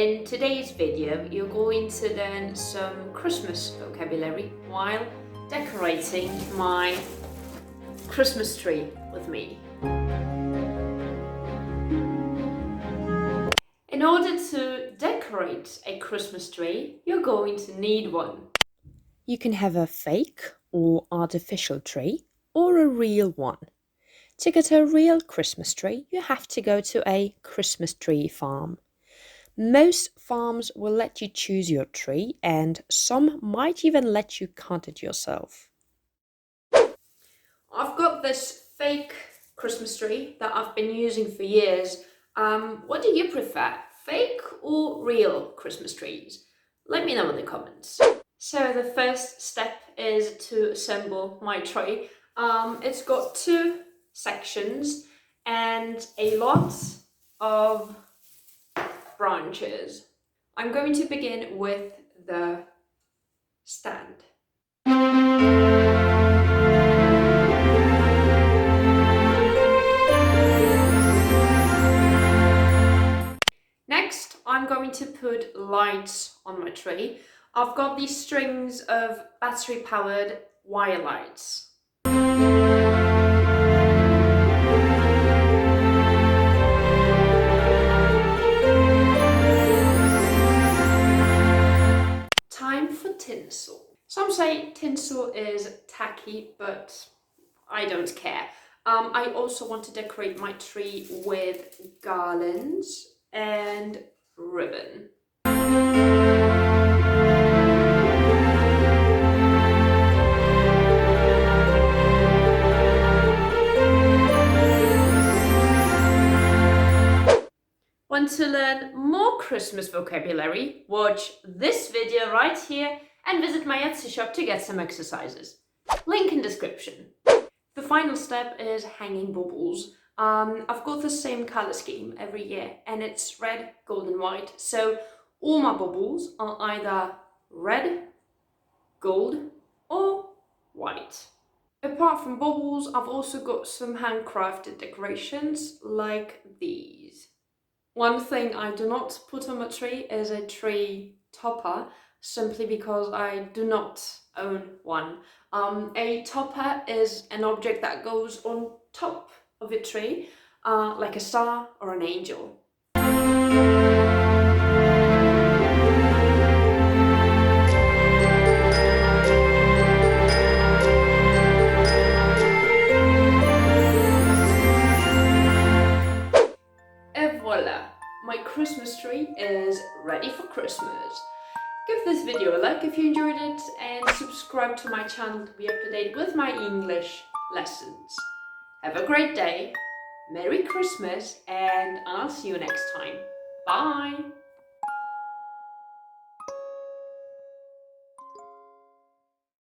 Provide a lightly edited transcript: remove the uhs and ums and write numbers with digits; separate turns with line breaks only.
In today's video, you're going to learn some Christmas vocabulary while decorating my Christmas tree with me. In order to decorate a Christmas tree, you're going to need one.
You can have a fake or artificial tree or a real one. To get a real Christmas tree, you have to go to a Christmas tree farm. Most farms will let you choose your tree, and some might even let you cut it yourself.
I've got this fake Christmas tree that I've been using for years. What do you prefer, fake or real Christmas trees? Let me know in the comments. So the first step is to assemble my tree. It's got two sections and a lot of branches. I'm going to begin with the stand. Next, I'm going to put lights on my tree. I've got these strings of battery-powered wire lights. Time for tinsel. Some say tinsel is tacky, but I don't care. I also want to decorate my tree with garlands and ribbon. Want to learn more Christmas vocabulary? Watch this video right here and visit my Etsy shop to get some exercises. Link in description. The final step is hanging baubles. I've got the same color scheme every year and it's red, gold and white. So all my baubles are either red, gold or white. Apart from baubles, I've also got some handcrafted decorations like these. One thing I do not put on my tree is a tree topper, simply because I do not own one. A topper is an object that goes on top of a tree, like a star or an angel. Et voila! My Christmas tree is ready for Christmas. Give this video a like if you enjoyed it and subscribe to my channel to be up to date with my English lessons. Have a great day, Merry Christmas, and I'll see you next time. Bye!